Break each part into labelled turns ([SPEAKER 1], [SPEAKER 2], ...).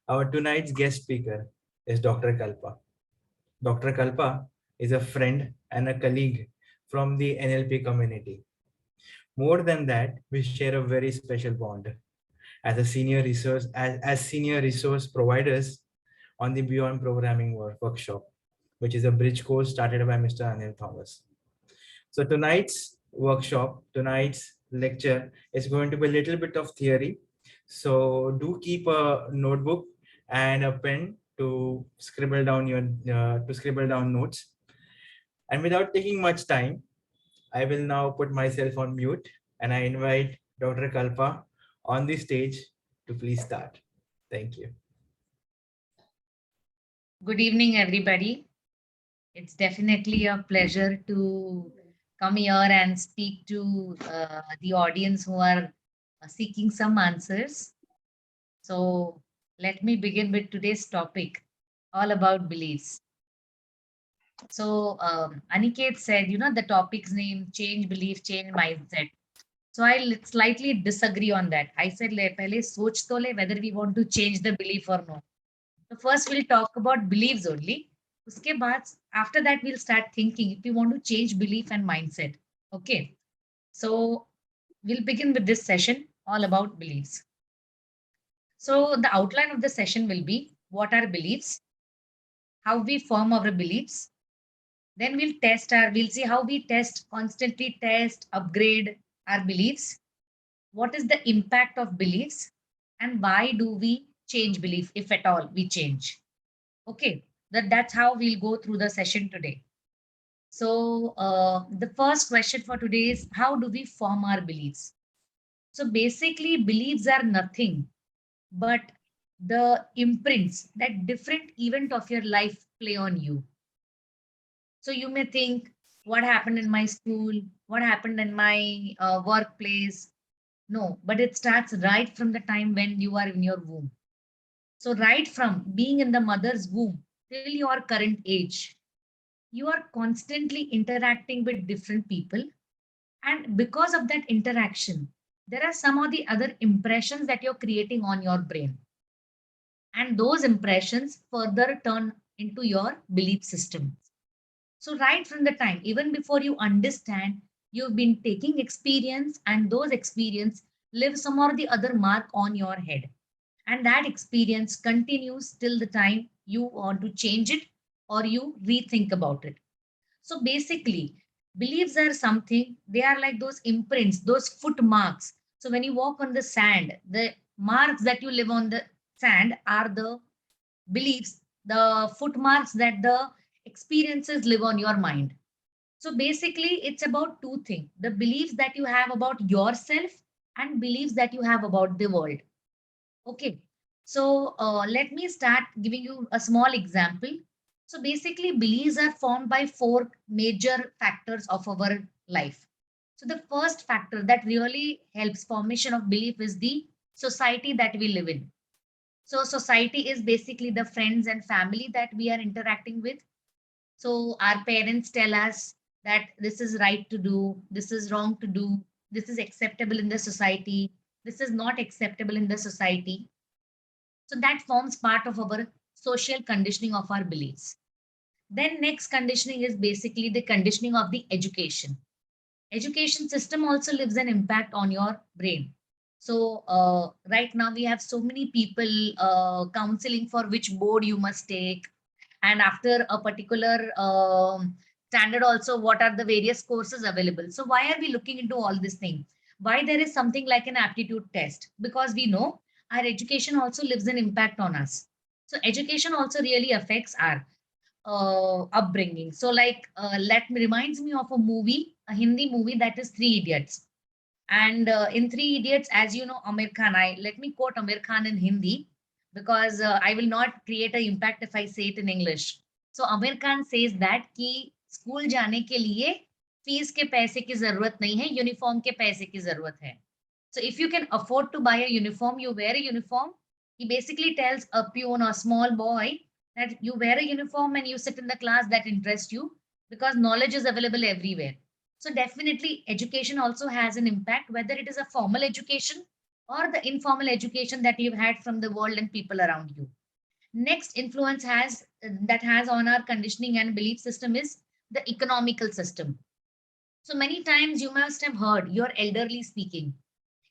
[SPEAKER 1] Our tonight's guest speaker is Dr. Kalpa. Dr. Kalpa is a friend and a colleague from the NLP community. More than that, we share a very special bond as senior resource providers on the Beyond Programming workshop, which is a bridge course started by Mr. Anil Thomas. So tonight's lecture is going to be a little bit of theory. So do keep a notebook and a pen to scribble down notes. And without taking much time, I will now put myself on mute and I invite Dr. Kalpa on the stage to please start. Thank you.
[SPEAKER 2] Good evening, everybody. It's definitely a pleasure to come here and speak to the audience who are seeking some answers. So, let me begin with today's topic, all about beliefs. So, Aniket said, the topic's name, change belief, change mindset. So, I slightly disagree on that. I said, pehle soch to le whether we want to change the belief or no. So first we'll talk about beliefs only. Uske baad, after that we'll start thinking if we want to change belief and mindset. Okay. So we'll begin with this session all about beliefs. So the outline of the session will be what are beliefs, how we form our beliefs. Then we'll see how we constantly test, upgrade our beliefs. What is the impact of beliefs and why do we change belief if at all we change? Okay, that's how we'll go through the session today. So the first question for today is how do we form our beliefs? So basically, beliefs are nothing but the imprints that different event of your life play on you. So you may think, what happened in my school? What happened in my workplace? No, but it starts right from the time when you are in your womb. So right from being in the mother's womb till your current age, you are constantly interacting with different people. And because of that interaction, there are some of the other impressions that you're creating on your brain. And those impressions further turn into your belief system. So, right from the time, even before you understand, you've been taking experience, and those experience leave some or the other mark on your head. And that experience continues till the time you want to change it or you rethink about it. So basically, beliefs are something, they are like those imprints, those foot marks. So when you walk on the sand, the marks that you leave on the sand are the beliefs, the footmarks that the experiences live on your mind. So basically, it's about two things, the beliefs that you have about yourself and beliefs that you have about the world. Okay, so let me start giving you a small example. So basically, beliefs are formed by four major factors of our life. So the first factor that really helps formation of belief is the society that we live in. So society is basically the friends and family that we are interacting with. So our parents tell us that this is right to do, this is wrong to do, this is acceptable in the society, this is not acceptable in the society. So that forms part of our social conditioning of our beliefs. Then next conditioning is basically the conditioning of the education. Education system also leaves an impact on your brain. So right now we have so many people counseling for which board you must take, and after a particular standard also what are the various courses available. So why are we looking into all this thing? Why there is something like an aptitude test? Because we know our education also leaves an impact on us. So education also really affects our upbringing. So like let me reminds me of a movie, a Hindi movie, that is Three Idiots. And in Three Idiots, as you know, Amir Khan, let me quote Amir Khan in Hindi because I will not create an impact if I say it in English. So Amir Khan says that कि school जाने के लिए fees के पैसे की जरूरत नहीं है, यूनिफॉर्म के पैसे की जरूरत है. So if you can afford to buy a uniform, you wear a uniform. He basically tells a peon or a small boy that you wear a uniform and you sit in the class that interests you because knowledge is available everywhere. So definitely education also has an impact, whether it is a formal education or the informal education that you've had from the world and people around you. Next influence has that has on our conditioning and belief system is the economical system. So many times you must have heard your elderly speaking.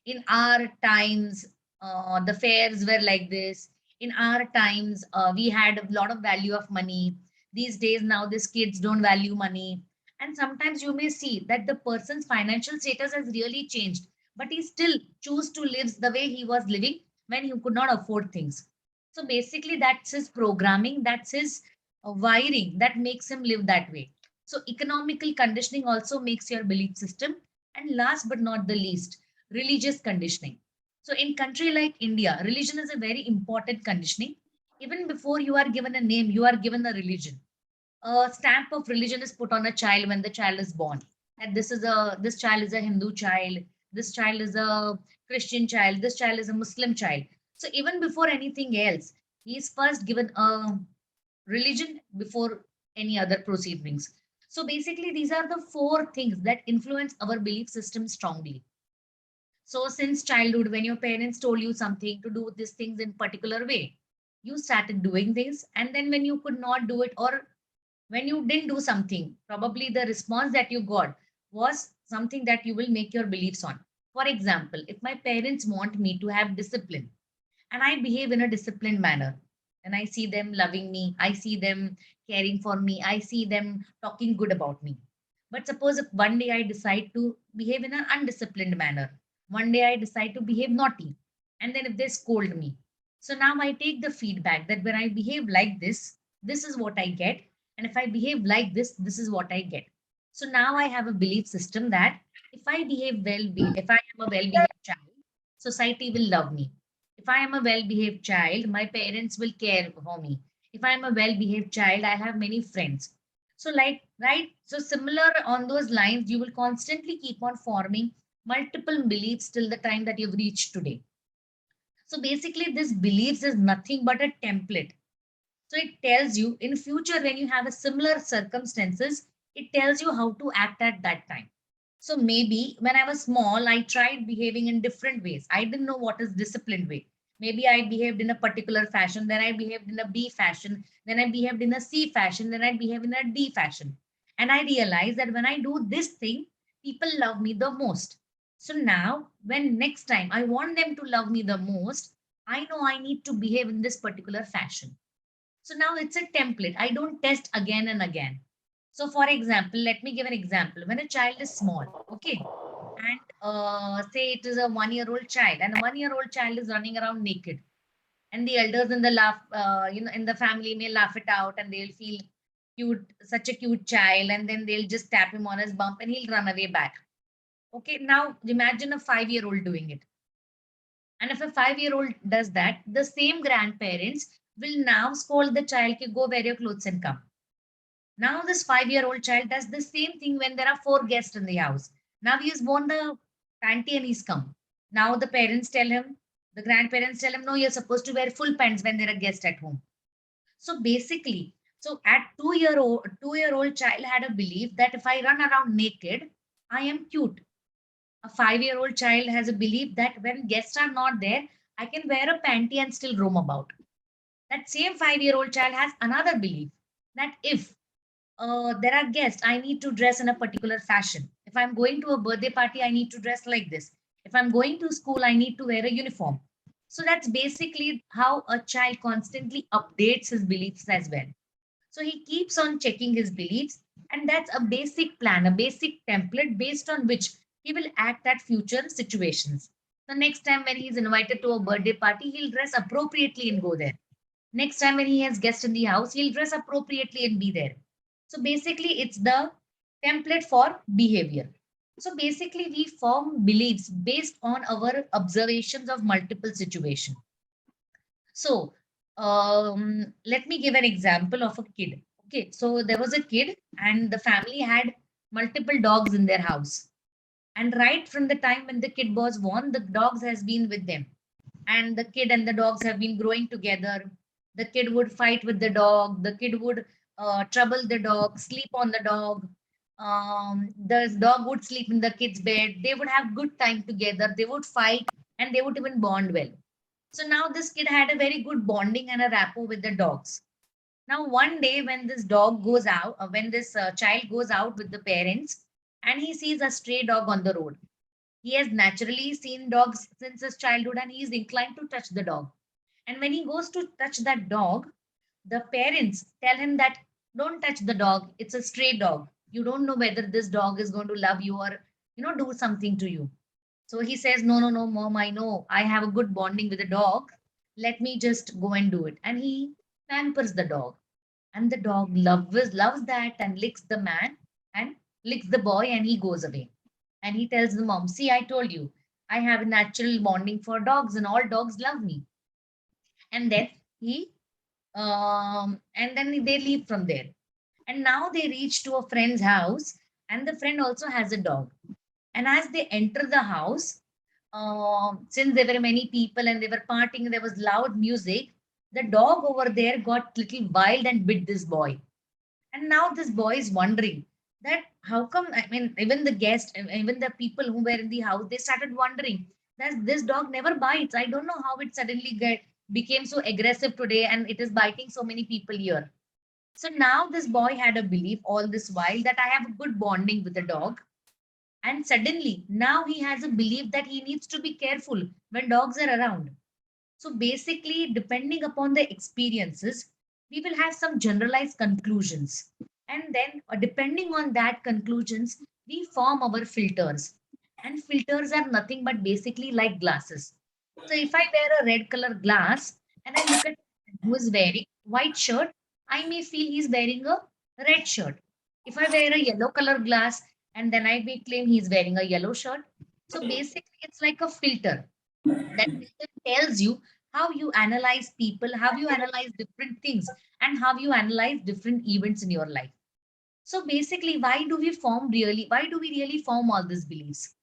[SPEAKER 2] In our times, the fares were like this. In our times, we had a lot of value of money. These days, now these kids don't value money. And sometimes you may see that the person's financial status has really changed, but he still choose to live the way he was living when he could not afford things. So basically, that's his programming, that's his wiring that makes him live that way. So economical conditioning also makes your belief system. And last but not the least, religious conditioning. So in country like India, religion is a very important conditioning. Even before you are given a name, you are given a religion. A stamp of religion is put on a child when the child is born. And this child is a Hindu child, this child is a Christian child, this child is a Muslim child. So even before anything else, he is first given a religion before any other proceedings. So basically, these are the four things that influence our belief system strongly. So since childhood, when your parents told you something to do these things in particular way, you started doing this. And then when you could not do it, or when you didn't do something, probably the response that you got was something that you will make your beliefs on. For example, if my parents want me to have discipline and I behave in a disciplined manner, and I see them loving me, I see them caring for me, I see them talking good about me. But suppose if one day I decide to behave in an undisciplined manner, one day I decide to behave naughty, and then if they scold me. So now I take the feedback that when I behave like this is what I get. And if I behave like this is what I get. So now I have a belief system that if I am a well-behaved child, society will love me. If I am a well-behaved child, my parents will care for me. If I am a well-behaved child, I have many friends. So like, right? So similar on those lines, you will constantly keep on forming multiple beliefs till the time that you've reached today. So basically, this beliefs is nothing but a template. So it tells you in future when you have a similar circumstances, it tells you how to act at that time. So maybe when I was small, I tried behaving in different ways. I didn't know what is disciplined way. Maybe I behaved in a particular fashion, then I behaved in a B fashion, then I behaved in a C fashion, then I behaved in a D fashion. And I realized that when I do this thing, people love me the most. So now, when next time I want them to love me the most, I know I need to behave in this particular fashion. So now it's a template. I don't test again and again. So for example, let me give an example. When a child is small, okay, and say it is a 1-year-old child, and a 1-year-old child is running around naked, and the elders in the in the family may laugh it out, and they'll feel cute, such a cute child, and then they'll just tap him on his bump, and he'll run away back. Okay, now imagine a 5-year-old doing it. And if a 5-year-old does that, the same grandparents will now scold the child, "Ki, go wear your clothes and come." Now this 5-year-old child does the same thing when there are 4 guests in the house. Now he has worn the panty and he's come. Now the parents tell him, the grandparents tell him, no, you're supposed to wear full pants when there are guests at home. So basically, so at 2-year-old child had a belief that if I run around naked, I am cute. A 5-year-old child has a belief that when guests are not there, I can wear a panty and still roam about. That same 5-year-old child has another belief that if there are guests, I need to dress in a particular fashion. If I'm going to a birthday party, I need to dress like this. If I'm going to school, I need to wear a uniform. So that's basically how a child constantly updates his beliefs as well. So he keeps on checking his beliefs, and that's a basic plan, a basic template based on which he will act at future situations. The next time when he's invited to a birthday party, he'll dress appropriately and go there. Next time when he has guests in the house, he'll dress appropriately and be there. So basically, it's the template for behavior. So basically, we form beliefs based on our observations of multiple situations. So let me give an example of a kid. Okay, so there was a kid, and the family had multiple dogs in their house. And right from the time when the kid was born, the dogs has been with them, and the kid and the dogs have been growing together. The kid would fight with the dog. The kid would trouble the dog, sleep on the dog. The dog would sleep in the kid's bed. They would have good time together. They would fight, and they would even bond well. So now this kid had a very good bonding and a rapport with the dogs. Now, one day when this dog goes out, when this child goes out with the parents, and he sees a stray dog on the road. He has naturally seen dogs since his childhood, and he is inclined to touch the dog. And when he goes to touch that dog, the parents tell him that don't touch the dog. It's a stray dog. You don't know whether this dog is going to love you or, do something to you. So he says, no, no, no, mom, I know. I have a good bonding with the dog. Let me just go and do it. And he pampers the dog. And the dog loves that and licks the man and licks the boy, and he goes away. And he tells the mom, see, I told you, I have a natural bonding for dogs and all dogs love me. And then they leave from there. And now they reach to a friend's house, and the friend also has a dog. And as they enter the house, since there were many people and they were partying, there was loud music, the dog over there got little wild and bit this boy. And now this boy is wondering that how come, I mean, even the guests, even the people who were in the house, they started wondering that this dog never bites. I don't know how it suddenly became so aggressive today and it is biting so many people here. So now this boy had a belief all this while that I have a good bonding with the dog. And suddenly now he has a belief that he needs to be careful when dogs are around. So basically, depending upon the experiences, we will have some generalized conclusions. And then, depending on that conclusions, we form our filters. And filters are nothing but basically like glasses. So if I wear a red color glass and I look at who is wearing white shirt, I may feel he's wearing a red shirt. If I wear a yellow color glass and then I may claim he's wearing a yellow shirt. So basically, it's like a filter that tells you how you analyze people, how you analyze different things, and how you analyze different events in your life. So basically, why do we really form all these beliefs?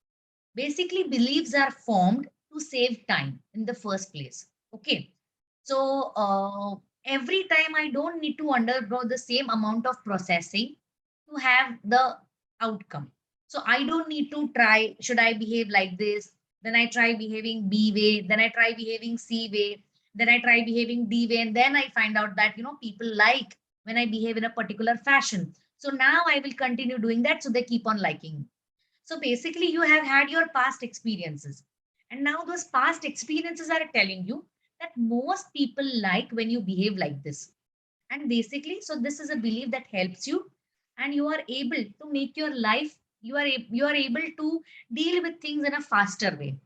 [SPEAKER 2] Basically, beliefs are formed to save time in the first place. Okay. So every time I don't need to undergo the same amount of processing to have the outcome. So I don't need to try, should I behave like this? Then I try behaving B way, then I try behaving C way, then I try behaving D way, and then I find out that people like when I behave in a particular fashion. So now I will continue doing that, so they keep on liking me. So basically, you have had your past experiences. And now those past experiences are telling you that most people like when you behave like this. And basically, so this is a belief that helps you, and you are able to make your life, you are able to deal with things in a faster way.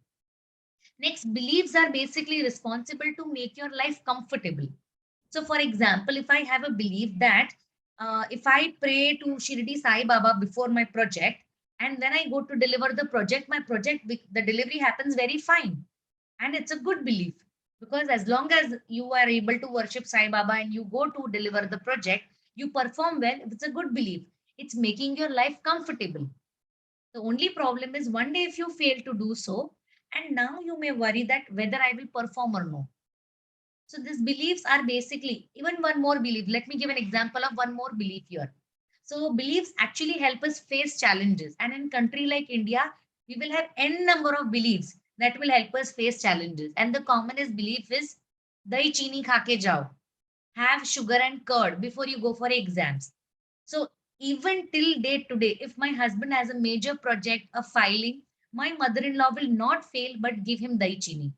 [SPEAKER 2] Next, beliefs are basically responsible to make your life comfortable. So, for example, if I have a belief that if I pray to Shirdi Sai Baba before my project, and then I go to deliver the project, the delivery happens very fine. And it's a good belief, because as long as you are able to worship Sai Baba and you go to deliver the project, you perform well. It's a good belief. It's making your life comfortable. The only problem is one day if you fail to do so, and now you may worry that whether I will perform or no. So these beliefs are basically, even one more belief. Let me give an example of one more belief here. So beliefs actually help us face challenges. And in country like India, we will have n number of beliefs that will help us face challenges. And the commonest belief is dahi chini kha ke jao. Have sugar and curd before you go for exams. So even till date today, if my husband has a major project of filing, my mother-in-law will not fail but give him dahi chini.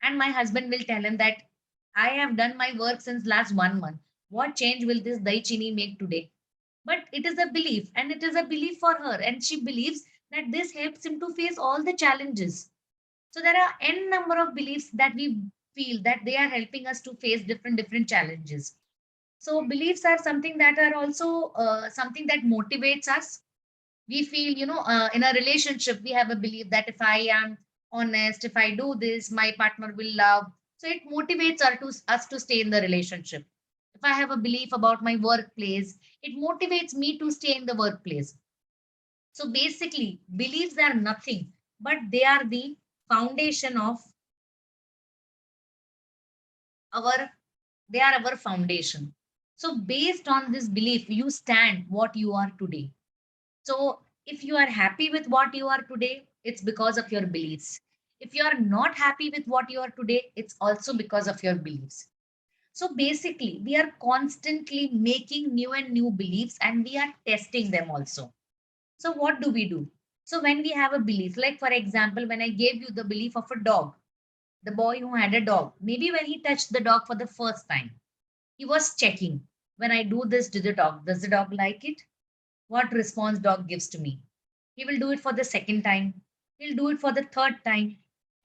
[SPEAKER 2] And my husband will tell him that I have done my work since last 1 month. What change will this dahi chini make today? But it is a belief, and it is a belief for her. And she believes that this helps him to face all the challenges. So there are n number of beliefs that we feel that they are helping us to face different challenges. So beliefs are something that are also something that motivates us. We feel, in a relationship, we have a belief that if I am honest, if I do this, my partner will love. So it motivates us to stay in the relationship. If I have a belief about my workplace, it motivates me to stay in the workplace. So basically, beliefs are nothing, but they are the foundation of our, they are our foundation. So based on this belief, you stand what you are today. So if you are happy with what you are today, it's because of your beliefs. If you are not happy with what you are today, it's also because of your beliefs. So basically, we are constantly making new and new beliefs and we are testing them also. So what do we do? So when we have a belief, like for example, when I gave you the belief of a dog, the boy who had a dog, maybe when he touched the dog for the first time, he was checking, when I do this to the dog, does the dog like it? What response dog gives to me? He will do it for the second time. He'll do it for the third time.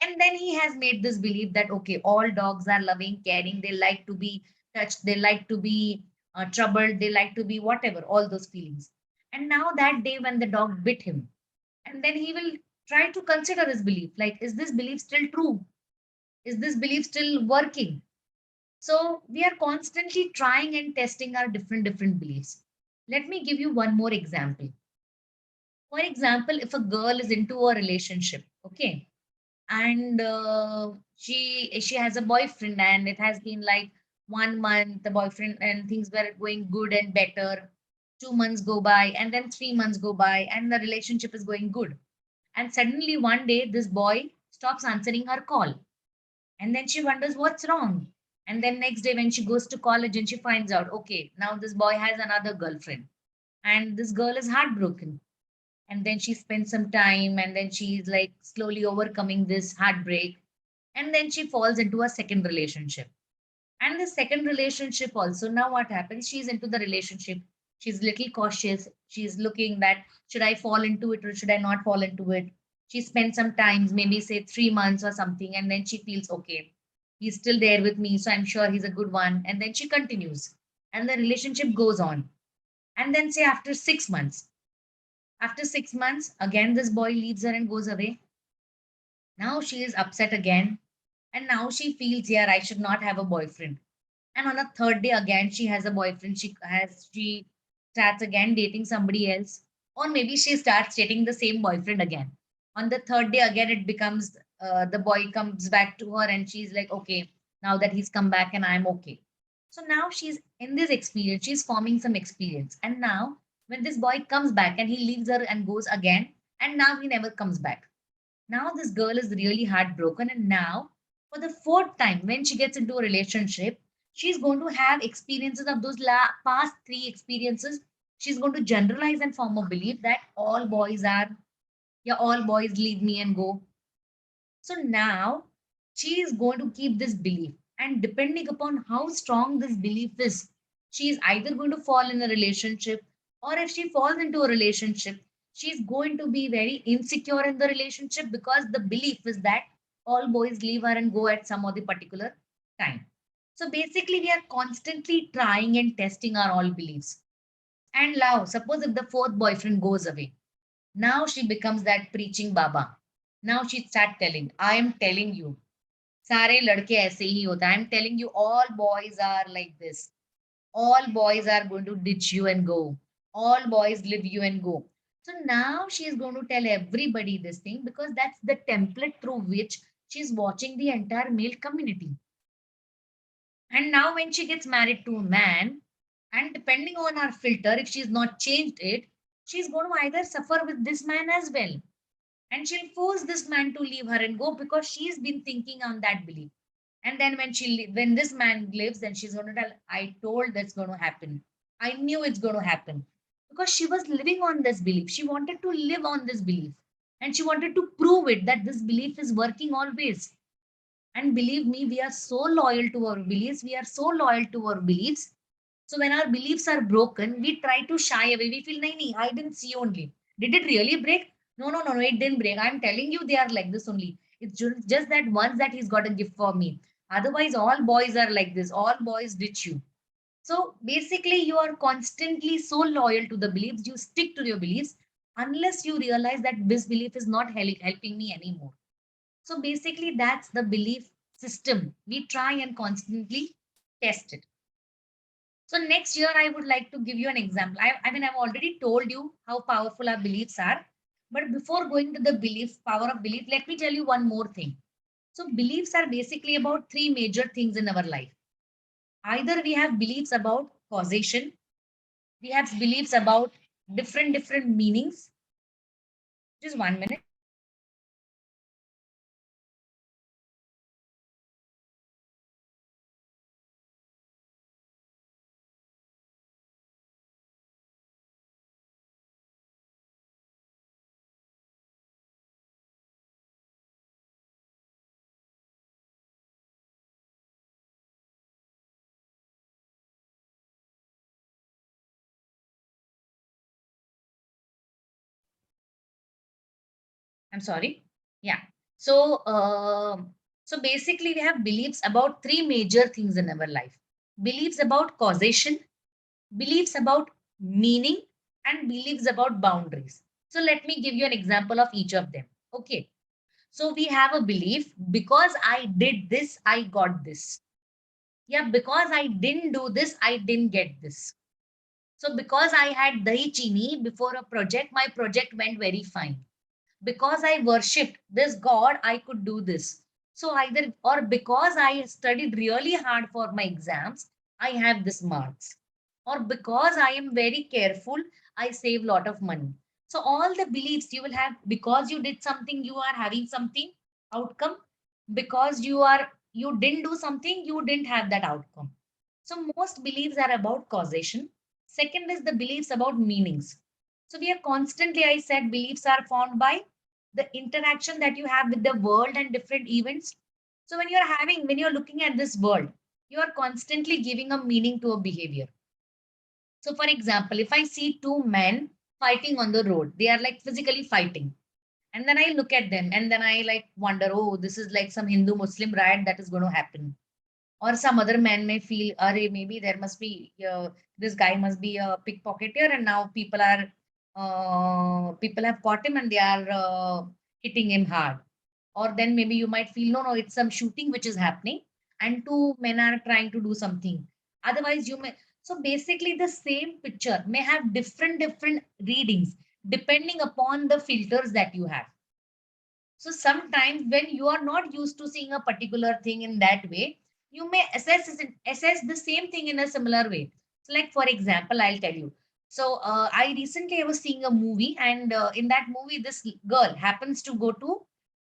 [SPEAKER 2] And then he has made this belief that, okay, all dogs are loving, caring. They like to be touched. They like to be troubled. They like to be whatever, all those feelings. And now that day when the dog bit him, and then he will try to consider his belief. Like, is this belief still true? Is this belief still working? So we are constantly trying and testing our different beliefs. Let me give you one more example. For example, if a girl is into a relationship, okay, and she has a boyfriend, and it has been like 1 month, the boyfriend and things were going good and better. 2 months go by, and then 3 months go by, and the relationship is going good. And suddenly one day, this boy stops answering her call, and then she wonders what's wrong. And then next day, when she goes to college and she finds out, okay, now this boy has another girlfriend, and this girl is heartbroken. And then she spends some time, and then she's like slowly overcoming this heartbreak, and then she falls into a second relationship. And the second relationship also, now what happens, she's into the relationship, she's little cautious, she's looking that should I fall into it or should I not fall into it. She spends some time, maybe say 3 months or something, and then she feels okay, he's still there with me, so I'm sure he's a good one, and then she continues, and the relationship goes on. And then say after 6 months, again, this boy leaves her and goes away. Now she is upset again. And now she feels, yeah, I should not have a boyfriend. And on a third day, again, she has a boyfriend. She starts again dating somebody else. Or maybe she starts dating the same boyfriend again. On the third day, again, it becomes the boy comes back to her and she's like, okay, now that he's come back and I'm okay. So now she's in this experience, she's forming some experience. And now when this boy comes back and he leaves her and goes again, and now he never comes back. Now this girl is really heartbroken. And now, for the fourth time, when she gets into a relationship, she's going to have experiences of those past three experiences. She's going to generalize and form a belief that all boys are, yeah, all boys leave me and go. So now she is going to keep this belief. And depending upon how strong this belief is, she is either going to fall in a relationship, or if she falls into a relationship, she's going to be very insecure in the relationship because the belief is that all boys leave her and go at some other particular time. So basically, we are constantly trying and testing our all beliefs. And now, suppose if the fourth boyfriend goes away, now she becomes that preaching Baba. Now she start telling, I am telling you, सारे लड़के ऐसे ही होता है. I'm telling you, all boys are like this. All boys are going to ditch you and go. All boys leave you and go. So now she is going to tell everybody this thing because that's the template through which she's watching the entire male community. And now when she gets married to a man, and depending on her filter, if she's not changed it, she's going to either suffer with this man as well. And she'll force this man to leave her and go because she's been thinking on that belief. And then when this man lives, then she's going to tell, I told that's going to happen. I knew it's going to happen. Because she was living on this belief. She wanted to live on this belief. And she wanted to prove it that this belief is working always. And believe me, we are so loyal to our beliefs. We are so loyal to our beliefs. So when our beliefs are broken, we try to shy away. We feel, nahi, I didn't see only. Did it really break? No, no, no, no, it didn't break. I'm telling you, they are like this only. It's just that once that he's got a gift for me. Otherwise, all boys are like this. All boys ditch you. So basically, you are constantly so loyal to the beliefs. You stick to your beliefs unless you realize that this belief is not helping me anymore. So basically, that's the belief system. We try and constantly test it. So next year, I would like to give you an example. I mean, I've already told you how powerful our beliefs are. But before going to the belief, power of belief, let me tell you one more thing. So beliefs are basically about three major things in our life. Either we have beliefs about causation, we have beliefs about different meanings. Just 1 minute. I'm sorry. Yeah. So, so basically, we have beliefs about three major things in our life: beliefs about causation, beliefs about meaning, and beliefs about boundaries. So, let me give you an example of each of them. Okay. So, we have a belief: because I did this, I got this. Yeah, because I didn't do this, I didn't get this. So, because I had dahi chini before a project, my project went very fine. Because I worshipped this God, I could do this. So either, or because I studied really hard for my exams, I have this marks. Or because I am very careful, I save a lot of money. So all the beliefs you will have: because you did something, you are having something outcome. Because you didn't do something, you didn't have that outcome. So most beliefs are about causation. Second is the beliefs about meanings. So we are constantly, I said, beliefs are formed by the interaction that you have with the world and different events. So when you're looking at this world, you are constantly giving a meaning to a behavior. So for example, if I see two men fighting on the road, they are like physically fighting. And then I look at them and then I like wonder, oh, this is like some Hindu Muslim riot that is going to happen. Or some other man may feel, Array, maybe there must be, this guy must be a pickpocketer, and now people have caught him and they are hitting him hard. Or then maybe you might feel, no, no, it's some shooting which is happening, and two men are trying to do something. Otherwise, you may. So basically, the same picture may have different readings depending upon the filters that you have. So sometimes when you are not used to seeing a particular thing in that way, you may assess the same thing in a similar way. So like for example, I'll tell you. So I recently I was seeing a movie, and in that movie, this girl happens to go to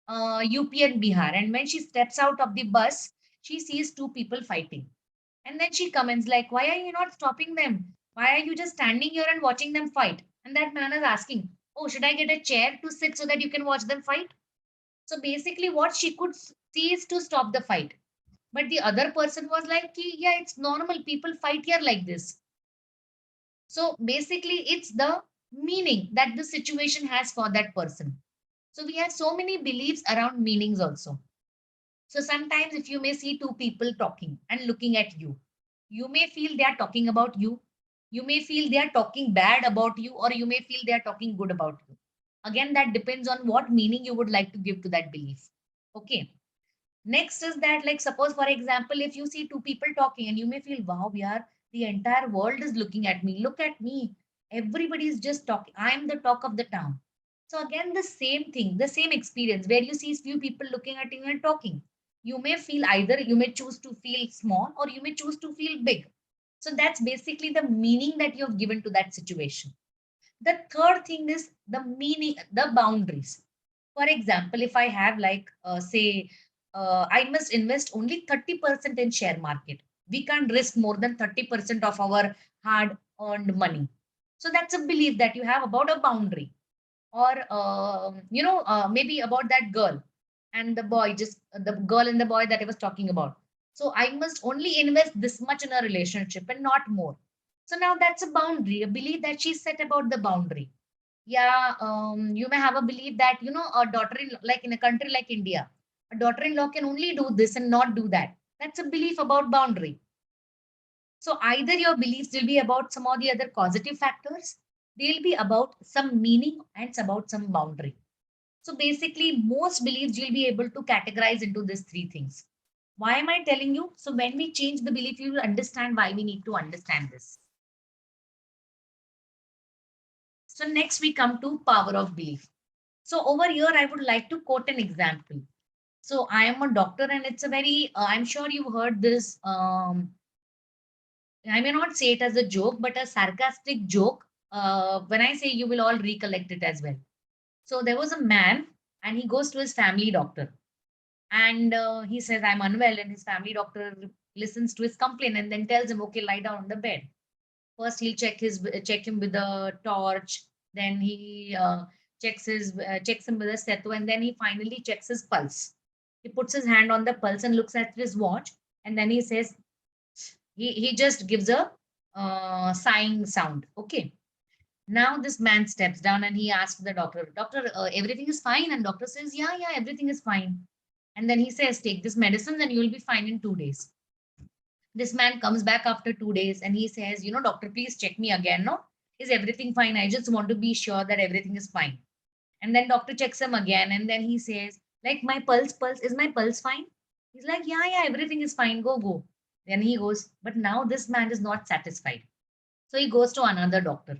[SPEAKER 2] UP and Bihar, and when she steps out of the bus, she sees two people fighting, and then she comments like, "Why are you not stopping them? Why are you just standing here and watching them fight?" And that man is asking, "Oh, should I get a chair to sit so that you can watch them fight?" So basically, what she could see is to stop the fight. But the other person was like, yeah, it's normal. People fight here like this. So basically, it's the meaning that the situation has for that person. So we have so many beliefs around meanings also. So sometimes if you may see two people talking and looking at you, you may feel they are talking about you. You may feel they are talking bad about you, or you may feel they are talking good about you. Again, that depends on what meaning you would like to give to that belief. Okay. Next is that, like, suppose, for example, if you see two people talking and you may feel, wow, the entire world is looking at me. Look at me. Everybody is just talking. I am the talk of the town. So, again, the same thing, the same experience where you see few people looking at you and talking. You may feel either you may choose to feel small or you may choose to feel big. So, that's basically the meaning that you have given to that situation. The third thing is the meaning, the boundaries. For example, if I have like, say, I must invest only 30% in share market. We can't risk more than 30% of our hard earned money. So that's a belief that you have about a boundary. Or, maybe about that girl and the boy, just the girl and the boy that I was talking about. So I must only invest this much in a relationship and not more. So now that's a boundary, a belief that she set about the boundary. Yeah, you may have a belief that, a daughter-in-law, like in a country like India, a daughter-in-law can only do this and not do that. That's a belief about boundary. So either your beliefs will be about some or the other causative factors, they'll be about some meaning and it's about some boundary. So basically, most beliefs you'll be able to categorize into these three things. Why am I telling you? So when we change the belief, you will understand why we need to understand this. So next we come to power of belief. So over here, I would like to quote an example. So I am a doctor, and it's a very, I'm sure you've heard this. I may not say it as a joke, but a sarcastic joke. When I say, you will all recollect it as well. So there was a man, and he goes to his family doctor, and he says, I'm unwell, and his family doctor listens to his complaint and then tells him, okay, lie down on the bed. First, he'll check him with a torch. Then he checks him with a stethoscope, and then he finally checks his pulse. He puts his hand on the pulse and looks at his watch, and then he says, he just gives a sighing sound. Okay. Now this man steps down and he asks the doctor, doctor, everything is fine? And doctor says, yeah, everything is fine. And then he says, take this medicine and you will be fine in 2 days. This man comes back after 2 days and he says, doctor, please check me again. No, is everything fine? I just want to be sure that everything is fine. And then doctor checks him again and then he says, like, my pulse, is my pulse fine? He's like, yeah, everything is fine. Go. Then he goes, but now this man is not satisfied. So he goes to another doctor.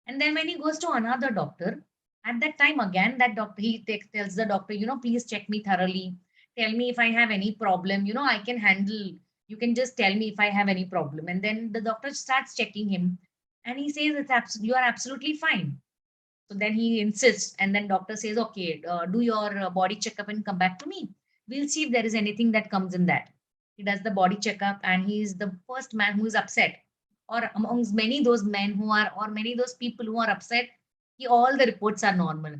[SPEAKER 2] And then when he goes to another doctor, at that time again, that doctor, tells the doctor, please check me thoroughly. Tell me if I have any problem. I can handle. You can just tell me if I have any problem. And then the doctor starts checking him, and he says, you are absolutely fine. So then he insists, and then doctor says, okay, do your body checkup and come back to me. We'll see if there is anything that comes in that. He does the body checkup, and he is the first man who is upset, or amongst many those men who are, or many those people who are upset. All the reports are normal.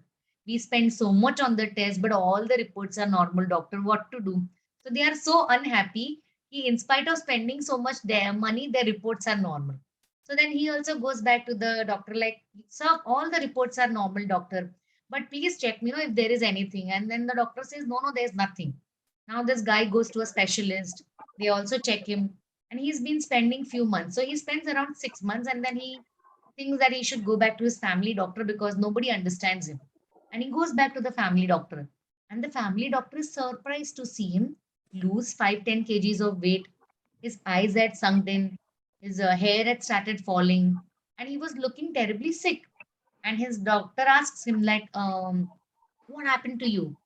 [SPEAKER 2] We spend so much on the test, but all the reports are normal. Doctor, what to do? So they are so unhappy. In spite of spending so much their money, their reports are normal. So then he also goes back to the doctor, like, sir, all the reports are normal, doctor. But please check, if there is anything. And then the doctor says, no, there's nothing. Now this guy goes to a specialist. They also check him. And he's been spending few months. So he spends around 6 months and then he thinks that he should go back to his family doctor because nobody understands him. And he goes back to the family doctor. And the family doctor is surprised to see him lose 5-10 kgs of weight. His eyes had sunk in, his hair had started falling, and he was looking terribly sick. And his doctor asks him, like, what happened to you?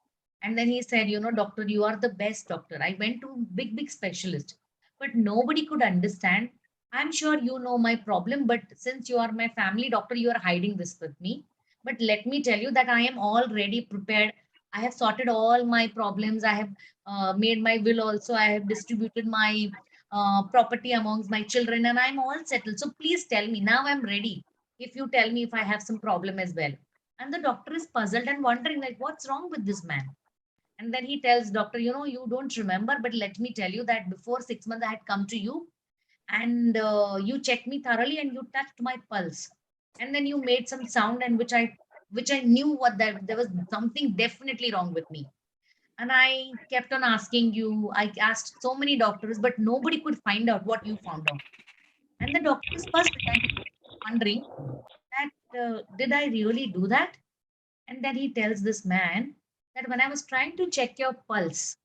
[SPEAKER 2] And then he said, doctor, you are the best doctor. I went to big specialist, but nobody could understand. I'm sure you know my problem, but since you are my family doctor, you are hiding this with me. But let me tell you that I am already prepared. I have sorted all my problems. I have made my will also. I have distributed my property amongst my children, and I'm all settled. So please tell me. Now I'm ready. If you tell me if I have some problem as well. And the doctor is puzzled and wondering, like, what's wrong with this man? And then he tells doctor, you don't remember, but let me tell you that before 6 months I had come to you and you checked me thoroughly and you touched my pulse. And then you made some sound and which I knew what that there was something definitely wrong with me. And I kept on asking you. I asked so many doctors, but nobody could find out what you found out. And the doctor is puzzled and wondering that did I really do that? And then he tells this man that when I was trying to check your pulse,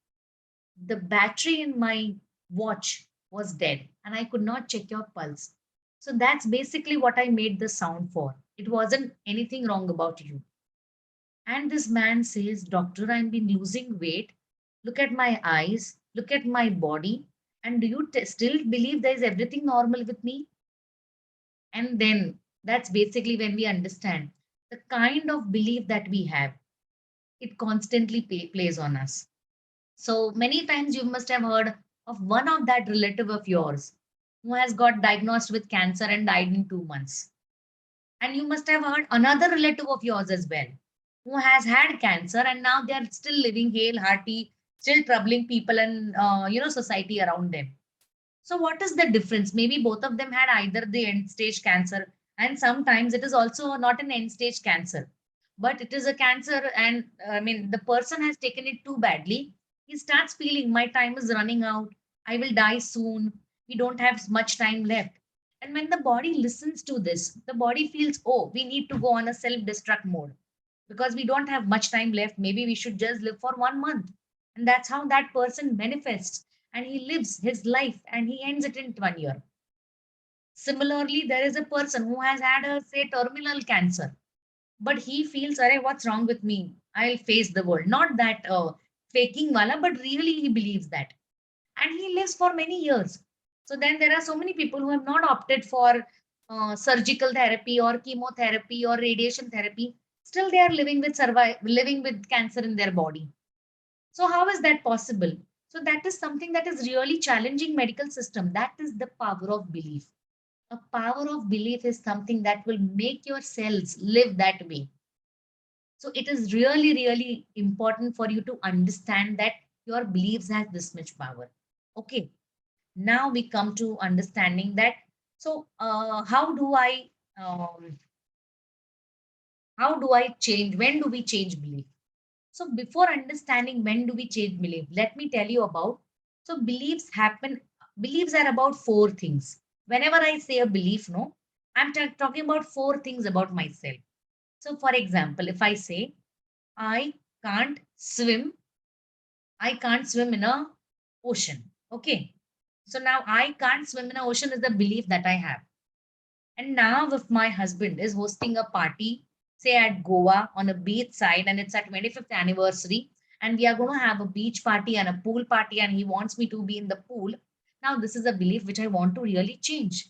[SPEAKER 2] the battery in my watch was dead and I could not check your pulse. So that's basically what I made the sound for. It wasn't anything wrong about you. And this man says, doctor, I've been losing weight. Look at my eyes, look at my body. And do you still believe there is everything normal with me? And then that's basically when we understand the kind of belief that we have, it constantly plays on us. So many times you must have heard of one of that relative of yours who has got diagnosed with cancer and died in 2 months. And you must have heard another relative of yours as well who has had cancer and now they are still living hale, hearty, still troubling people and society around them. So what is the difference? Maybe both of them had either the end stage cancer, and sometimes it is also not an end stage cancer, but it is a cancer, and I mean the person has taken it too badly. He starts feeling my time is running out. I will die soon. We don't have much time left. And when the body listens to this, the body feels, oh, we need to go on a self-destruct mode because we don't have much time left. Maybe we should just live for 1 month. And that's how that person manifests and he lives his life and he ends it in 1 year. Similarly, there is a person who has had a, say, terminal cancer, but he feels, Arey, what's wrong with me? I'll face the world. Not that faking wala, but really he believes that. And he lives for many years. So then there are so many people who have not opted for surgical therapy or chemotherapy or radiation therapy. Still, they are living with cancer in their body. So how is that possible? So that is something that is really challenging medical system. That is the power of belief. A power of belief is something that will make your cells live that way. So it is really important for you to understand that your beliefs has this much power. Okay. Now we come to understanding that. So how do I How do I change? When do we change belief? So before understanding when do we change belief, let me tell you about. So beliefs are about four things. Whenever I say a belief, no, I'm talking about four things about myself. So for example, if I say, I can't swim, I can't swim in a ocean. Okay. So now I can't swim in an ocean is the belief that I have. And now if my husband is hosting a party, say at Goa on a beach side, and it's our 25th anniversary, and we are going to have a beach party and a pool party, and he wants me to be in the pool. Now this is a belief which I want to really change.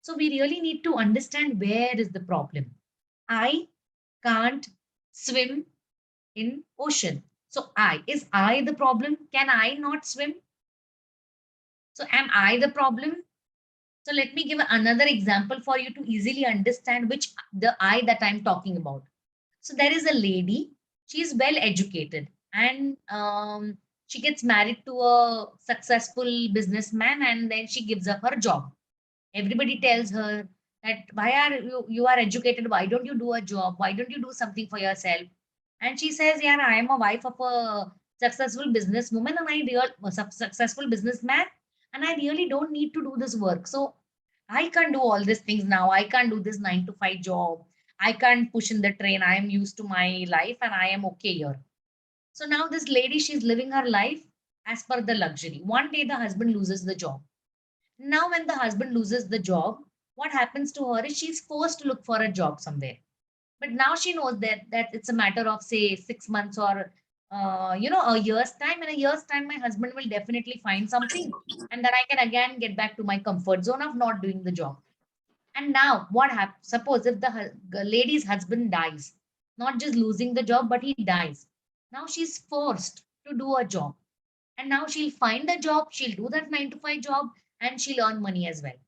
[SPEAKER 2] So we really need to understand where is the problem. I can't swim in ocean. So I the problem? Can I not swim? So am I the problem? So let me give another example for you to easily understand which the I that I'm talking about. So there is a lady, she is well educated, and she gets married to a successful businessman, and then she gives up her job. Everybody tells her that why are you are educated? Why don't you do a job? Why don't you do something for yourself? And she says, yeah, I am a wife of a successful businesswoman and successful businessman, and I really don't need to do this work. So I can't do all these things now. I can't do this 9 to 5 job. I can't push in the train. I am used to my life and I am okay here. So now this lady, she's living her life as per the luxury. One day the husband loses the job. Now, when the husband loses the job, what happens to her is she's forced to look for a job somewhere. But now she knows that it's a matter of say 6 months or a year's time. In a year's time, my husband will definitely find something, and then I can again get back to my comfort zone of not doing the job. And now, what happens? Suppose if the lady's husband dies, not just losing the job, but he dies. Now she's forced to do a job, and now she'll find a job. She'll do that 9 to 5 job, and she'll earn money as well.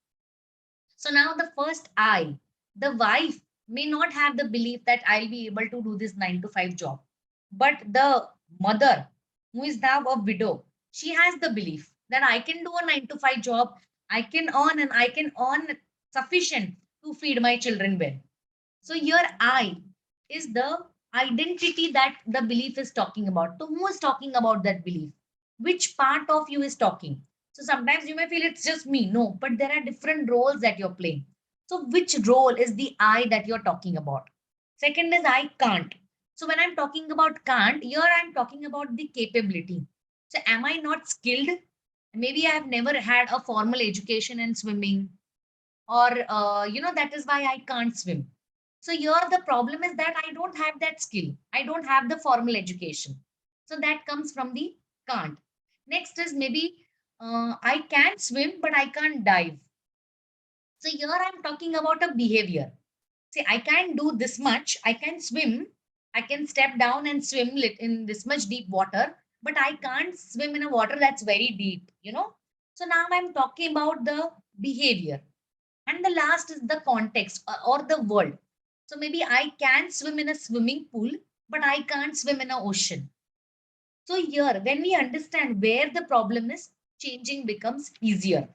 [SPEAKER 2] So now the first the wife may not have the belief that I'll be able to do this 9 to 5 job. But the mother, who is now a widow, she has the belief that I can do a 9 to 5 job, I can earn and I can earn sufficient to feed my children well. So your I is the identity that the belief is talking about. So who is talking about that belief? Which part of you is talking? So sometimes you may feel it's just me. No, but there are different roles that you're playing. So which role is the I that you're talking about? Second is I can't. So when I'm talking about can't, here I'm talking about the capability. So am I not skilled? Maybe I have never had a formal education in swimming, or that is why I can't swim. So here the problem is that I don't have that skill. I don't have the formal education. So that comes from the can't. Next is maybe I can swim, but I can't dive. So here I'm talking about a behavior. See, I can do this much. I can swim. I can step down and swim in this much deep water, but I can't swim in a water that's very deep. So now I'm talking about the behavior. And the last is the context or the world. So maybe I can swim in a swimming pool, but I can't swim in an ocean. So here, when we understand where the problem is, changing becomes easier.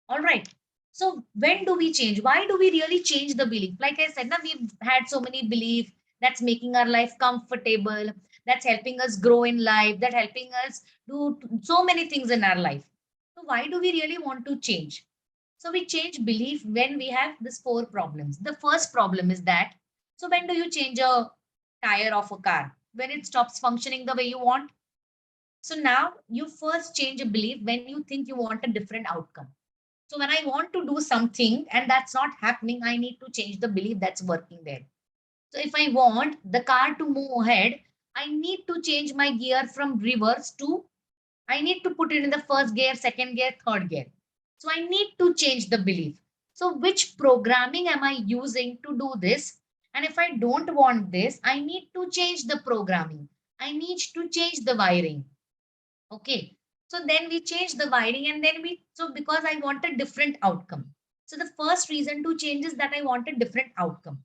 [SPEAKER 2] All right. So when do we change? Why do we really change the belief? Like I said, now we've had so many beliefs that's making our life comfortable, that's helping us grow in life, that helping us do so many things in our life. So why do we really want to change? So we change belief when we have these four problems. The first problem is that, so when do you change a tire of a car? When it stops functioning the way you want. So now you first change a belief when you think you want a different outcome. So when I want to do something and that's not happening, I need to change the belief that's working there. So if I want the car to move ahead, I need to change my gear from reverse to, I need to put it in the first gear, second gear, third gear. So I need to change the belief. So which programming am I using to do this? And if I don't want this, I need to change the programming. I need to change the wiring. Okay. So then we change the wiring and then so because I want a different outcome. So the first reason to change is that I want a different outcome.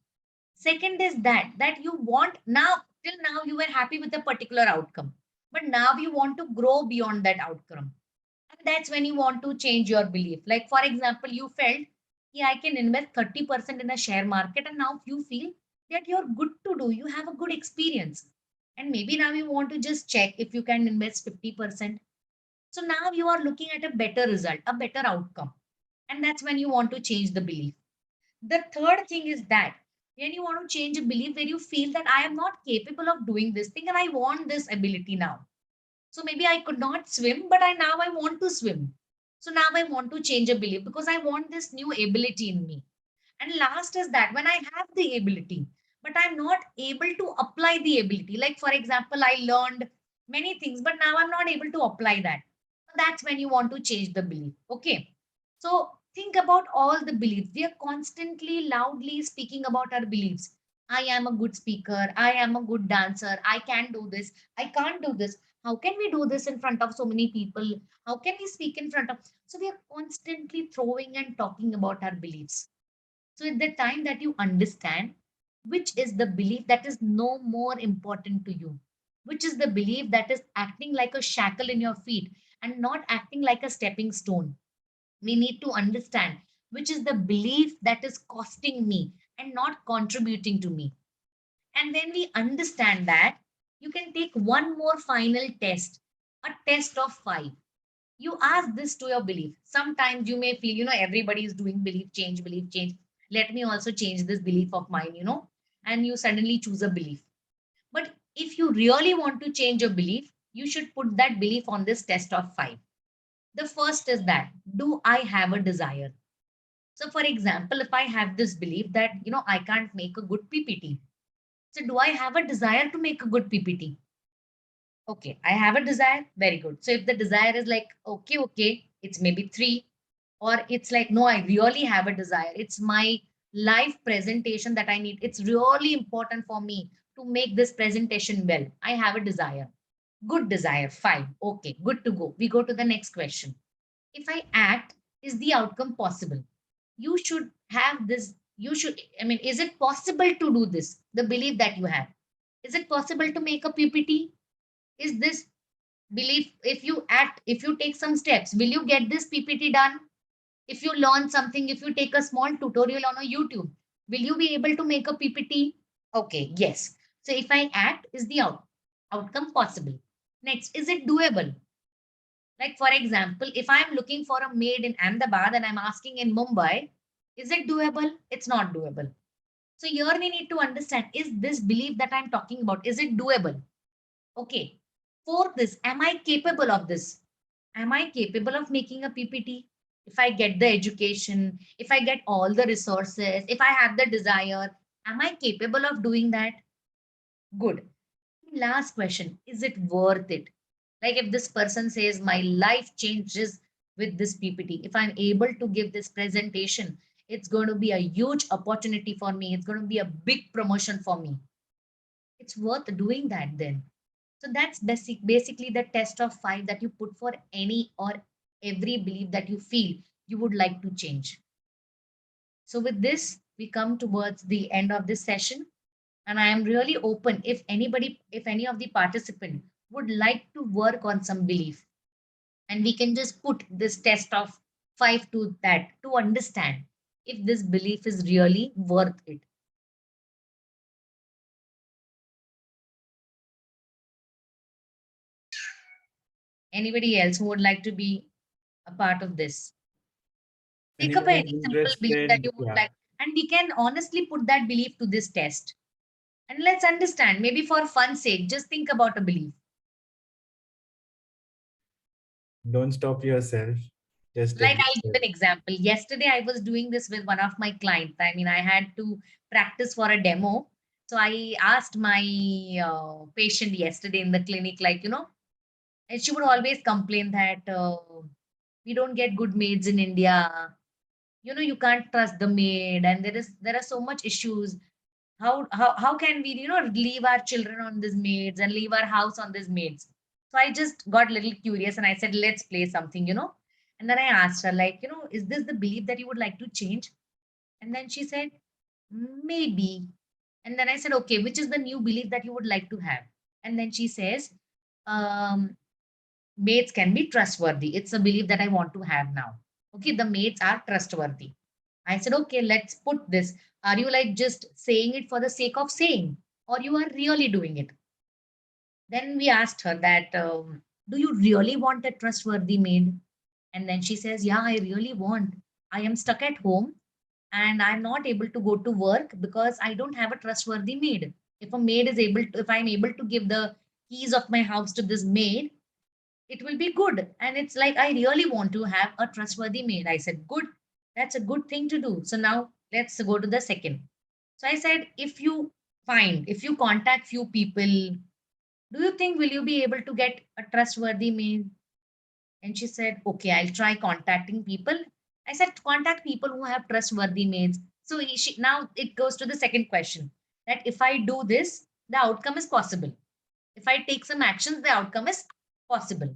[SPEAKER 2] Second is that you want now, till now you were happy with a particular outcome, but now you want to grow beyond that outcome. And that's when you want to change your belief. Like for example, you felt, yeah, I can invest 30% in a share market, and now you feel that you're good to do, you have a good experience. And maybe now you want to just check if you can invest 50%. So now you are looking at a better result, a better outcome. And that's when you want to change the belief. The third thing is that when you want to change a belief where you feel that I am not capable of doing this thing and I want this ability now. So maybe I could not swim, but now I want to swim. So now I want to change a belief because I want this new ability in me. And last is that when I have the ability, but I'm not able to apply the ability. Like, for example, I learned many things, but now I'm not able to apply that. That's when you want to change the belief. Okay. So think about all the beliefs. We are constantly loudly speaking about our beliefs. I am a good speaker. I am a good dancer. I can do this. I can't do this. How can we do this in front of so many people? How can we speak in front of? So we are constantly throwing and talking about our beliefs. So at the time that you understand which is the belief that is no more important to you, which is the belief that is acting like a shackle in your feet and not acting like a stepping stone. We need to understand which is the belief that is costing me and not contributing to me. And when we understand that, you can take one more final test, a test of five. You ask this to your belief. Sometimes you may feel, everybody is doing belief change, belief change. Let me also change this belief of mine. And you suddenly choose a belief. But if you really want to change your belief, you should put that belief on this test of five. The first is that, do I have a desire? So, for example, if I have this belief that, I can't make a good PPT. So, do I have a desire to make a good PPT? Okay, I have a desire. Very good. So, if the desire is like, okay, it's maybe three, or it's like, no, I really have a desire. It's my live presentation that I need. It's really important for me to make this presentation well. I have a desire. Good desire. Fine. Okay, good to go. We go to the next question. If I act, is the outcome possible? You should have this. Is it possible to do this? The belief that you have. Is it possible to make a PPT? Is this belief, if you act, if you take some steps, will you get this PPT done? If you learn something, if you take a small tutorial on a YouTube, will you be able to make a PPT? Okay, yes. So if I act, is the outcome possible? Next, is it doable? Like, for example, if I'm looking for a maid in Ahmedabad and I'm asking in Mumbai, is it doable? It's not doable. So here we need to understand, is this belief that I'm talking about, is it doable? Okay. For this, am I capable of this? Am I capable of making a PPT? If I get the education, if I get all the resources, if I have the desire, am I capable of doing that? Good. Last question, is it worth it? Like, if this person says my life changes with this PPT, if I'm able to give this presentation, it's going to be a huge opportunity for me. It's going to be a big promotion for me. It's worth doing that then. So that's basically the test of five that you put for any or every belief that you feel you would like to change. So with this, we come towards the end of this session. And I am really open if any of the participant would like to work on some belief. And we can just put this test of five to that to understand if this belief is really worth it. Anybody else who would like to be a part of this? Think up
[SPEAKER 1] Anyone is
[SPEAKER 2] any simple belief that
[SPEAKER 1] interested,
[SPEAKER 2] you would
[SPEAKER 1] yeah.
[SPEAKER 2] like, and we can honestly put that belief to this test. And let's understand, maybe for fun's sake, just think about a belief.
[SPEAKER 1] Don't stop yourself. Just
[SPEAKER 2] Like,
[SPEAKER 1] take the
[SPEAKER 2] I'll give
[SPEAKER 1] step.
[SPEAKER 2] an example. Yesterday, I was doing this with one of my clients. I had to practice for a demo. So I asked my patient yesterday in the clinic, and she would always complain that we don't get good maids in India. You can't trust the maid, and there are so much issues. How can we leave our children on these maids and leave our house on these maids? So I just got a little curious and I said, let's play something. And then I asked her, like, is this the belief that you would like to change? And then she said, maybe. And then I said, okay, which is the new belief that you would like to have? And then she says, um, maids can be trustworthy. It's a belief that I want to have now. Okay, the maids are trustworthy. I said, okay, let's put this. Are you like just saying it for the sake of saying, or you are really doing it? Then we asked her that, do you really want a trustworthy maid? And then she says, yeah, I really want. I am stuck at home and I'm not able to go to work because I don't have a trustworthy maid. If a maid is able to, if I'm able to give the keys of my house to this maid, it will be good. And it's like, I really want to have a trustworthy maid. I said, good, that's a good thing to do. So now let's go to the second. So I said, if you contact few people, do you think will you be able to get a trustworthy maid? And she said, okay, I'll try contacting people. I said, contact people who have trustworthy maids. So now it goes to the second question, that if I do this, the outcome is possible. If I take some actions, the outcome is possible.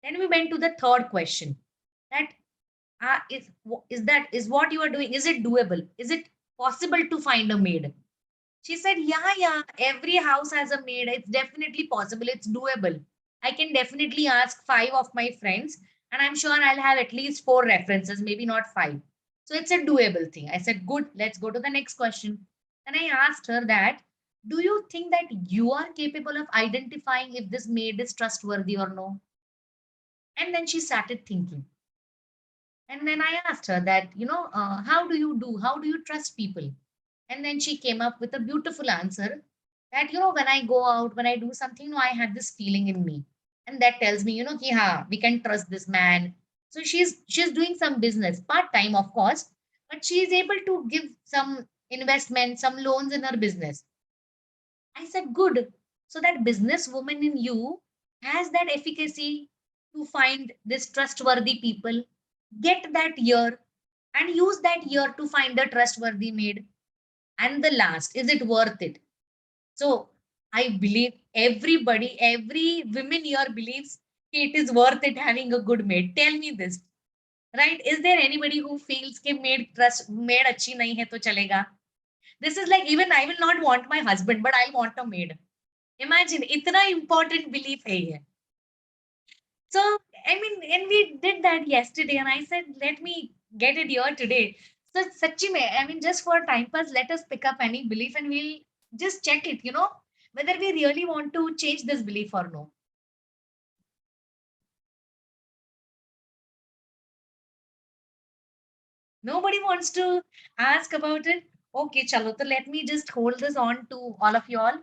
[SPEAKER 2] Then we went to the third question, that is what you are doing, is it doable? Is it possible to find a maid? She said, yeah, every house has a maid. It's definitely possible. It's doable. I can definitely ask five of my friends, and I'm sure I'll have at least four references, maybe not five. So it's a doable thing. I said, good, let's go to the next question. And I asked her that, do you think that you are capable of identifying if this maid is trustworthy or no? And then she started thinking. And then I asked her that, how do you trust people? And then she came up with a beautiful answer that, when I go out, when I do something, I have this feeling in me. And that tells me, ki, ha, we can trust this man. So she's doing some business, part-time, of course, but she is able to give some investment, some loans in her business. I said, good. So that businesswoman in you has that efficacy to find this trustworthy people, get that year and use that year to find a trustworthy maid. And the last, is it worth it? So I believe every women here believes it is worth it having a good maid. Tell me this, right? Is there anybody who feels कि maid अच्छी नहीं है तो चलेगा? This is like, even I will not want my husband, but I want a maid. Imagine, इतना important belief है ये. So, I mean, and we did that yesterday, and I said, let me get it here today. So, Sachi mein, I mean, just for time pass, let us pick up any belief and we'll just check it, whether we really want to change this belief or no. Nobody wants to ask about it. Okay, chalo, so let me just hold this on to all of you all.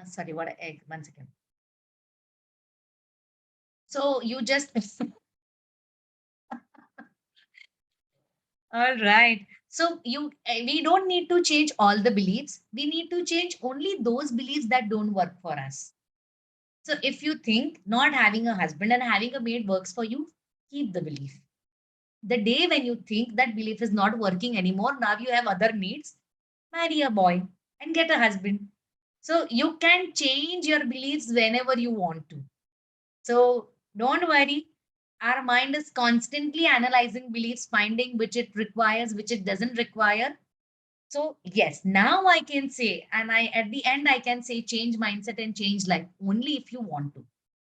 [SPEAKER 2] Sorry, what a egg. 1 second. So you just all right. So we don't need to change all the beliefs. We need to change only those beliefs that don't work for us. So if you think not having a husband and having a maid works for you, keep the belief. The day when you think that belief is not working anymore, now you have other needs, marry a boy and get a husband. So you can change your beliefs whenever you want to. So don't worry. Our mind is constantly analyzing beliefs, finding which it requires, which it doesn't require. So yes, now I can say, and at the end I can say, change mindset and change life only if you want to.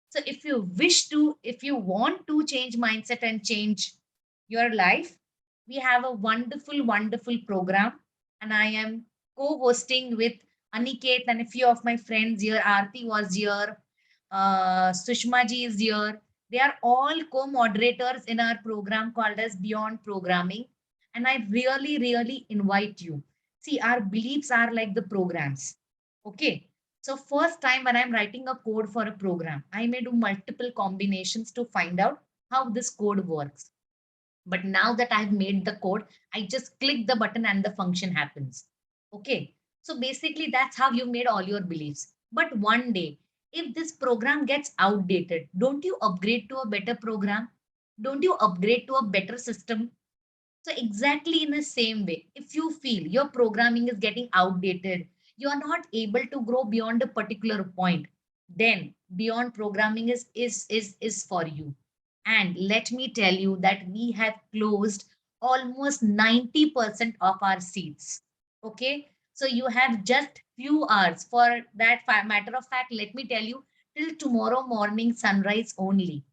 [SPEAKER 2] So if you want to change mindset and change your life, we have a wonderful, wonderful program. And I am co-hosting with Aniket and a few of my friends here. Aarti was here. Sushma ji is here. They are all co-moderators in our program called as Beyond Programming. And I really, really invite you. See, our beliefs are like the programs. Okay. So first time when I'm writing a code for a program, I may do multiple combinations to find out how this code works. But now that I've made the code, I just click the button and the function happens. Okay. So basically that's how you made all your beliefs. But one day, if this program gets outdated, don't you upgrade to a better program? Don't you upgrade to a better system? So exactly in the same way, if you feel your programming is getting outdated, you are not able to grow beyond a particular point, then beyond programming is for you. And let me tell you that we have closed almost 90% of our seats. Okay. So you have just few hours for that. Matter of fact, let me tell you, till tomorrow morning sunrise only.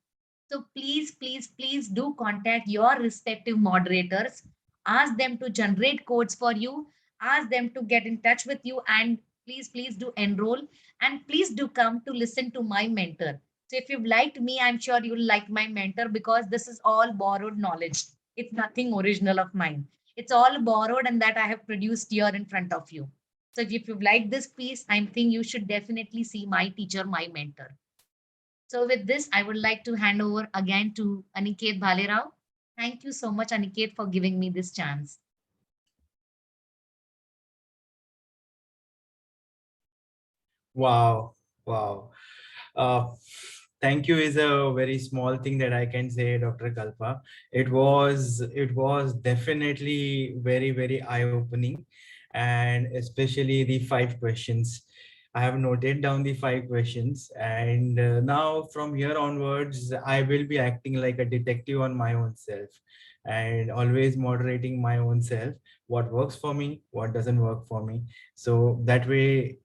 [SPEAKER 2] So please, please, please do contact your respective moderators Ask them to generate codes for you. Ask them to get in touch with you, and please do enroll, and please do come to listen to my mentor. So if you've liked me, I'm sure you'll like my mentor, because this is all borrowed knowledge. It's nothing original of mine. It's all borrowed and that I have produced here in front of you. So if you've liked this piece, I think you should definitely see my teacher, my mentor. So with this, I would like to hand over again to Aniket Bhalerao. Thank you so much, Aniket, for giving me this chance.
[SPEAKER 1] Wow, wow. Uh, thank you is a very small thing that I can say, Dr. Kalpa. It was definitely very eye-opening, and especially the 5 questions. I have noted down the 5 questions, and now from here onwards, I will be acting like a detective on my own self, and always moderating my own self. What works for me, what doesn't work for me. So that way,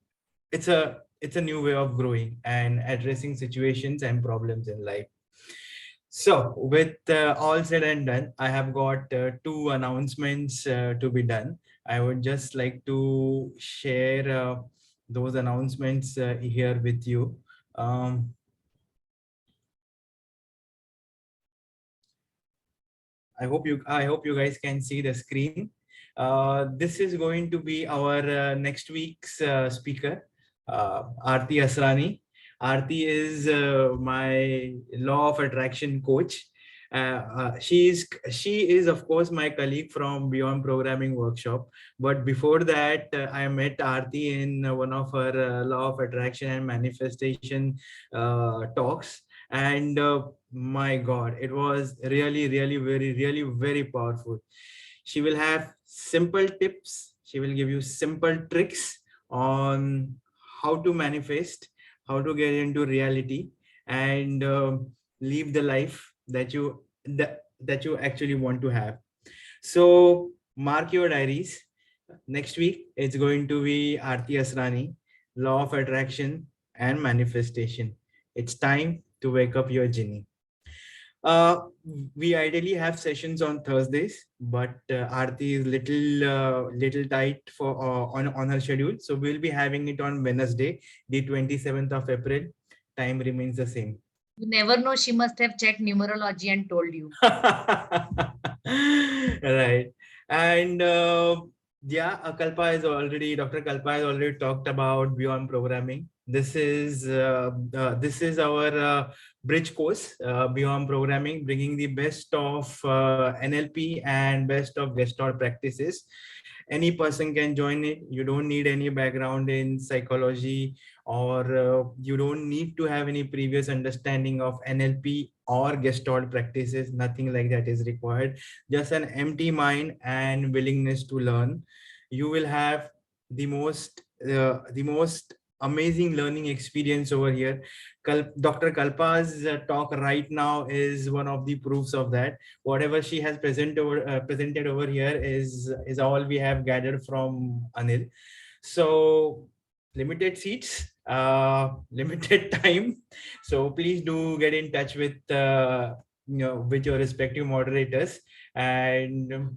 [SPEAKER 1] it's a new way of growing and addressing situations and problems in life. So with all said and done, I have got 2 announcements to be done. I would just like to share those announcements here with you. um, I hope you guys can see the screen. This is going to be our next week's speaker, Aarti Asrani. Aarti is my law of attraction coach. She is of course my colleague from Beyond Programming workshop. But before that, I met Aarti in one of her law of attraction and manifestation talks, and my god, it was really very powerful. She will have simple tips, she will give you simple tricks on how to manifest, how to get into reality, and live the life that you actually want to have. So mark your diaries. Next week it's going to be Aarti Asrani, law of attraction and manifestation. It's time to wake up your genie. Uh, we ideally have sessions on Thursdays, but Aarti is little tight for on her schedule, so we'll be having it on Wednesday, the 27th of April. Time remains the same.
[SPEAKER 2] You never know, she must have checked numerology and told you.
[SPEAKER 1] Right. And yeah, Dr. Kalpa has already talked about Beyond Programming. This is our bridge course, Beyond Programming, bringing the best of NLP and best of Gestalt practices. Any person can join it. You don't need any background in psychology, or you don't need to have any previous understanding of NLP or Gestalt practices. Nothing like that is required. Just an empty mind and willingness to learn. You will have the most amazing learning experience over here. Dr. Kalpa's talk right now is one of the proofs of that. Whatever she has presented over here is all we have gathered from Anil. So limited seats, limited time. So please do get in touch with your respective moderators, and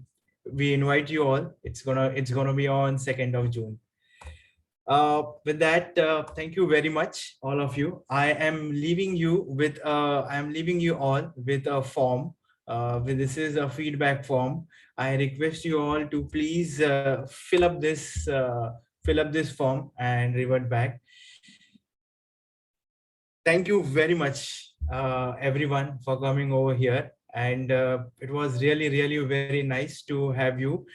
[SPEAKER 1] we invite you all. It's gonna be on 2nd of June. With that, thank you very much, all of you. I am leaving you all with a form. This is a feedback form. I request you all to please fill up this form and revert back. Thank you very much, everyone, for coming over here. And it was really very nice to have you.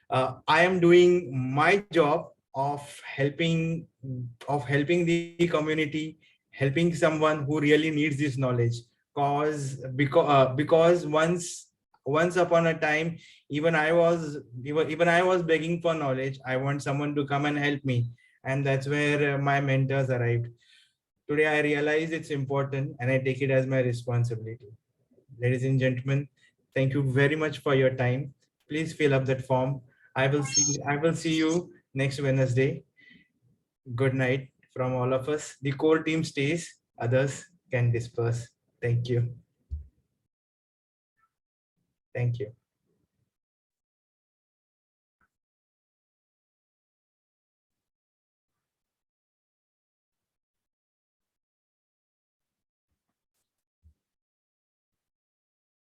[SPEAKER 1] I am doing my job of helping the community, helping someone who really needs this knowledge. Because once upon a time, even I was begging for knowledge. I want someone to come and help me, and that's where my mentors arrived. Today I realize it's important, and I take it as my responsibility. Ladies and gentlemen, thank you very much for your time. Please fill up that form. I will see you next Wednesday. Good night from all of us. The core team stays, others can disperse. Thank you. Thank you.